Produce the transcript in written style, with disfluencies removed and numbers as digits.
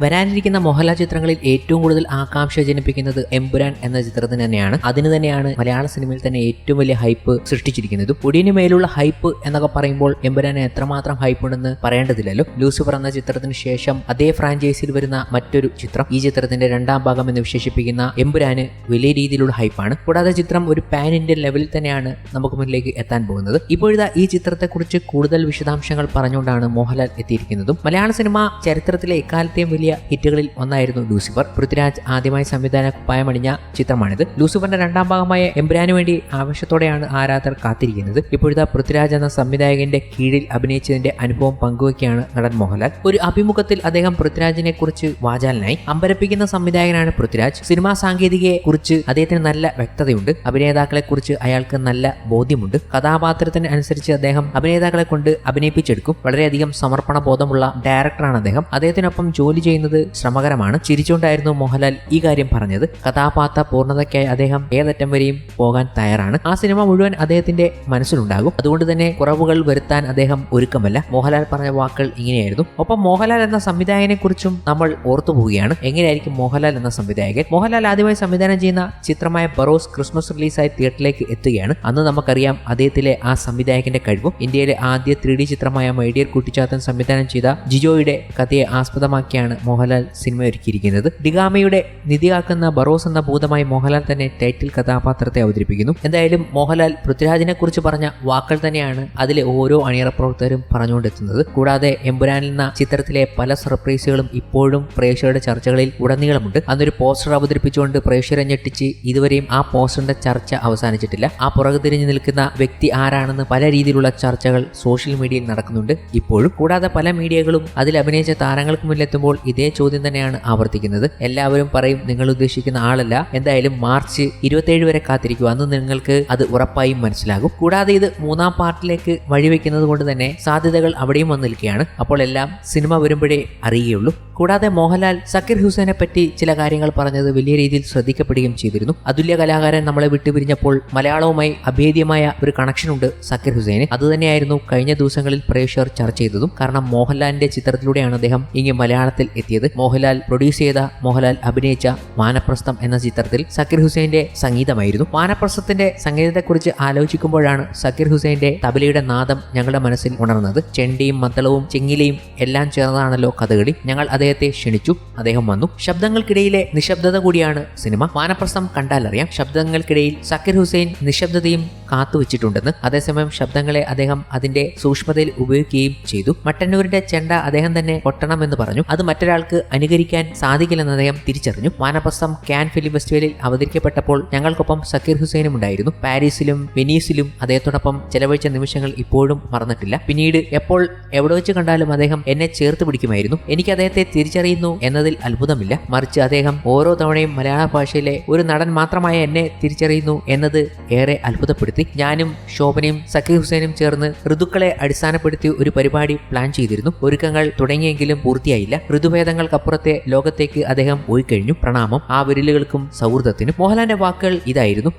വരാനിരിക്കുന്ന മോഹൻലാൽ ചിത്രങ്ങളിൽ ഏറ്റവും കൂടുതൽ ആകാംക്ഷ ജനിപ്പിക്കുന്നത് എമ്പുരാൻ എന്ന ചിത്രത്തിന് തന്നെയാണ്. അതിന് തന്നെയാണ് മലയാള സിനിമയിൽ തന്നെ ഏറ്റവും വലിയ ഹൈപ്പ് സൃഷ്ടിച്ചിരിക്കുന്നതും. ഒടിയന് മേലുള്ള ഹൈപ്പ് എന്നൊക്കെ പറയുമ്പോൾ എമ്പുരാന് എത്രമാത്രം ഹൈപ്പ് ഉണ്ടെന്ന് പറയേണ്ടതില്ലല്ലോ. ലൂസിഫർ എന്ന ചിത്രത്തിന് ശേഷം അതേ ഫ്രാഞ്ചൈസിയിൽ വരുന്ന മറ്റൊരു ചിത്രം, ഈ ചിത്രത്തിന്റെ രണ്ടാം ഭാഗം എന്ന് വിശേഷിപ്പിക്കുന്ന എമ്പുരാന് വലിയ രീതിയിലുള്ള ഹൈപ്പാണ്. കൂടാതെ ചിത്രം ഒരു പാൻ ഇന്ത്യൻ ലെവലിൽ തന്നെയാണ് നമുക്ക് മുന്നിലേക്ക് എത്താൻ പോകുന്നത്. ഇപ്പോഴിതാ ഈ ചിത്രത്തെക്കുറിച്ച് കൂടുതൽ വിശദാംശങ്ങൾ പറഞ്ഞുകൊണ്ടാണ് മോഹൻലാൽ എത്തിയിരിക്കുന്നതും. മലയാള സിനിമ ചരിത്രത്തിലെ എക്കാലത്തെയും വലിയ ഹിറ്റുകളിൽ ഒന്നായിരുന്നു ലൂസിഫർ. പൃഥ്വിരാജ് ആദ്യമായി സംവിധാന കുപ്പായമണിഞ്ഞ ചിത്രമാണിത്. ലൂസിഫറിന്റെ രണ്ടാം ഭാഗമായ എമ്പുരാന് വേണ്ടി ആവേശത്തോടെയാണ് ആരാധകർ കാത്തിരിക്കുന്നത്. ഇപ്പോഴത്തെ പൃഥ്വിരാജ് എന്ന സംവിധായകന്റെ കീഴിൽ അഭിനയിച്ചതിന്റെ അനുഭവം പങ്കുവയ്ക്കുകയാണ് നടൻ മോഹൻലാൽ. ഒരു അഭിമുഖത്തിൽ അദ്ദേഹം പൃഥ്വിരാജിനെ കുറിച്ച് വാചാലനായി. അമ്പരപ്പിക്കുന്ന സംവിധായകനാണ് പൃഥ്വിരാജ്. സിനിമാ സാങ്കേതികയെ കുറിച്ച് അദ്ദേഹത്തിന് നല്ല വ്യക്തതയുണ്ട്. അഭിനേതാക്കളെ കുറിച്ച് അയാൾക്ക് നല്ല ബോധ്യമുണ്ട്. കഥാപാത്രത്തിന് അനുസരിച്ച് അദ്ദേഹം അഭിനേതാക്കളെ കൊണ്ട് അഭിനയിപ്പിച്ചെടുക്കും. വളരെയധികം സമർപ്പണ ബോധമുള്ള ഡയറക്ടറാണ് അദ്ദേഹം. അദ്ദേഹത്തിനൊപ്പം ജോലി ചെയ്യുന്നത് ശ്രമകരമാണ്. ചിരിച്ചുകൊണ്ടായിരുന്നു മോഹൻലാൽ ഈ കാര്യം പറഞ്ഞത്. കഥാപാത്ര പൂർണ്ണതയ്ക്കായി അദ്ദേഹം ഏതറ്റം വരെയും പോകാൻ തയ്യാറാണ്. ആ സിനിമ മുഴുവൻ അദ്ദേഹത്തിന്റെ മനസ്സിലുണ്ടാകും. അതുകൊണ്ട് തന്നെ കുറവുകൾ വരുത്താൻ അദ്ദേഹം ഒരുക്കമല്ല. മോഹൻലാൽ പറഞ്ഞ വാക്കുകൾ ഇങ്ങനെയായിരുന്നു. ഒപ്പം മോഹൻലാൽ എന്ന സംവിധായകനെ കുറിച്ചും നമ്മൾ ഓർത്തുപോവുകയാണ്. എങ്ങനെയായിരിക്കും മോഹൻലാൽ എന്ന സംവിധായകൻ? മോഹൻലാൽ ആദ്യമായി സംവിധാനം ചെയ്യുന്ന ചിത്രമായ ബറോസ് ക്രിസ്മസ് റിലീസായി തിയേറ്ററിലേക്ക് എത്തുകയാണ്. അന്ന് നമുക്കറിയാം അദ്ദേഹത്തിലെ ആ സംവിധായകന്റെ കഴിവും. ഇന്ത്യയിലെ ആദ്യ 3D ചിത്രമായ മൈ ഡിയർ കുട്ടിച്ചാത്തൻ സംവിധാനം ചെയ്ത ജിജോയുടെ കഥയെ ആസ്പദമാക്കിയാണ് മോഹൻലാൽ സിനിമ ഒരുക്കിയിരിക്കുന്നത്. ഡിഗാമയുടെ നിധി കാക്കുന്ന ബറോസ് എന്ന ഭൂതമായി മോഹൻലാൽ തന്നെ ടൈറ്റിൽ കഥാപാത്രത്തെ അവതരിപ്പിക്കുന്നു. എന്തായാലും മോഹൻലാൽ പൃഥ്വിരാജിനെ കുറിച്ച് പറഞ്ഞ വാക്കുകൾ തന്നെയാണ് അതിലെ ഓരോ അണിയറ പ്രവർത്തകരും പറഞ്ഞുകൊണ്ടെത്തുന്നത്. കൂടാതെ എമ്പുരാൻ എന്ന ചിത്രത്തിലെ പല സർപ്രൈസുകളും ഇപ്പോഴും പ്രേക്ഷകരുടെ ചർച്ചകളിൽ ഉടനീളമുണ്ട്. അന്നൊരു പോസ്റ്റർ അവതരിപ്പിച്ചുകൊണ്ട് പ്രേക്ഷകരെ ഞെട്ടിച്ച് ഇതുവരെയും ആ പോസ്റ്ററിന്റെ ചർച്ച അവസാനിച്ചിട്ടില്ല. ആ പുറകു തിരിഞ്ഞു നിൽക്കുന്ന വ്യക്തി ആരാണെന്ന് പല രീതിയിലുള്ള ചർച്ചകൾ സോഷ്യൽ മീഡിയയിൽ നടക്കുന്നുണ്ട് ഇപ്പോഴും. കൂടാതെ പല മീഡിയകളും അതിൽ അഭിനയിച്ച താരങ്ങൾക്ക് മുന്നിലെത്തുമ്പോൾ ഇതേ ചോദ്യം തന്നെയാണ് ആവർത്തിക്കുന്നത്. എല്ലാവരും പറയും നിങ്ങൾ ഉദ്ദേശിക്കുന്ന ആളല്ല. എന്തായാലും മാർച്ച് 27 വരെ കാത്തിരിക്കുക, അന്ന് നിങ്ങൾക്ക് അത് ഉറപ്പായും മനസ്സിലാകും. കൂടാതെ ഇത് മൂന്നാം പാർട്ടിലേക്ക് വഴിവെക്കുന്നത് കൊണ്ട് തന്നെ സാധ്യതകൾ അവിടെയും വന്നു നിൽക്കുകയാണ്. അപ്പോൾ എല്ലാം സിനിമ വരുമ്പോഴേ അറിയുകയുള്ളൂ. കൂടാതെ മോഹൻലാൽ സക്കീർ ഹുസൈനെ പറ്റി ചില കാര്യങ്ങൾ പറഞ്ഞത് വലിയ രീതിയിൽ ശ്രദ്ധിക്കപ്പെടുകയും ചെയ്തിരുന്നു. അതുല്യ കലാകാരൻ നമ്മളെ വിട്ടുപിരിഞ്ഞപ്പോൾ മലയാളവുമായി അഭേദ്യമായ ഒരു കണക്ഷനുണ്ട് സക്കീർ ഹുസൈന്. അതുതന്നെയായിരുന്നു കഴിഞ്ഞ ദിവസങ്ങളിൽ പ്രേക്ഷകർ ചർച്ച ചെയ്തതും. കാരണം മോഹൻലാലിന്റെ ചിത്രത്തിലൂടെയാണ് അദ്ദേഹം ഇങ്ങനെ മലയാളത്തിൽ എത്തിയത്. മോഹൻലാൽ പ്രൊഡ്യൂസ് ചെയ്ത, മോഹൻലാൽ അഭിനയിച്ച വാനപ്രസ്ഥം എന്ന ചിത്രത്തിൽ സക്കീർ ഹുസൈന്റെ സംഗീതമായിരുന്നു. വാനപ്രസ്ഥത്തിന്റെ സംഗീതത്തെക്കുറിച്ച് ആലോചിക്കുമ്പോഴാണ് സക്കീർ ഹുസൈന്റെ തബലയുടെ നാദം ഞങ്ങളുടെ മനസ്സിൽ ഉണർന്നത്. ചെണ്ടിയും മദ്ദളവും ചെങ്ങിലയും എല്ലാം ചേർന്നതാണല്ലോ കഥകളി. ഞങ്ങൾ അദ്ദേഹത്തെ ക്ഷണിച്ചു, അദ്ദേഹം വന്നു. ശബ്ദങ്ങൾക്കിടയിലെ നിശബ്ദത കൂടിയാണ് സിനിമ. വാനപ്രസ്ഥം കണ്ടാലറിയാം ശബ്ദങ്ങൾക്കിടയിൽ സക്കീർ ഹുസൈൻ നിശബ്ദതയും കാത്തുവച്ചിട്ടുണ്ടെന്ന്. അതേസമയം ശബ്ദങ്ങളെ അദ്ദേഹം അതിന്റെ സൂക്ഷ്മതയിൽ ഉപയോഗിക്കുകയും ചെയ്തു. മട്ടന്നൂരിന്റെ ചെണ്ട അദ്ദേഹം തന്നെ കൊട്ടണമെന്ന് പറഞ്ഞു. അത് മറ്റൊരാൾക്ക് അനുകരിക്കാൻ സാധിക്കില്ലെന്ന് അദ്ദേഹം തിരിച്ചറിഞ്ഞു. വാനപ്രസ്ഥം കാൻ ഫിലിം ഫെസ്റ്റിവലിൽ അവതരിക്കപ്പെട്ടപ്പോൾ ഞങ്ങൾക്കൊപ്പം സക്കീർ ഹുസൈനും ഉണ്ടായിരുന്നു. പാരീസിലും വെനീസിലും അദ്ദേഹത്തോടൊപ്പം ചെലവഴിച്ച നിമിഷങ്ങൾ ഇപ്പോഴും മറന്നിട്ടില്ല. പിന്നീട് എപ്പോൾ എവിടെ വെച്ച് കണ്ടാലും അദ്ദേഹം എന്നെ ചേർത്ത് പിടിക്കുമായിരുന്നു. എനിക്ക് അദ്ദേഹത്തെ തിരിച്ചറിയുന്നു എന്നതിൽ അത്ഭുതമില്ല. മറിച്ച് അദ്ദേഹം ഓരോ തവണയും മലയാള ഭാഷയിലെ ഒരു നടൻ മാത്രമായ എന്നെ തിരിച്ചറിയുന്നു എന്നത് ഏറെ അത്ഭുതപ്പെടുത്തി. ഞാനും ശോഭനയും സക്കീർ ഹുസൈനും ചേർന്ന് ഋതുക്കളെ അടിസ്ഥാനപ്പെടുത്തി ഒരു പരിപാടി പ്ലാൻ ചെയ്തിരുന്നു. ഒരുക്കങ്ങൾ തുടങ്ങിയെങ്കിലും പൂർത്തിയായില്ല. ഋതുഭേദങ്ങൾക്കപ്പുറത്തെ ലോകത്തേക്ക് അദ്ദേഹം പോയി കഴിഞ്ഞു. പ്രണാമം ആ വിരലുകൾക്കും സൗഹൃദത്തിനും. മോഹൻലാലിന്റെ വാക്കുകൾ ഇതായിരുന്നു.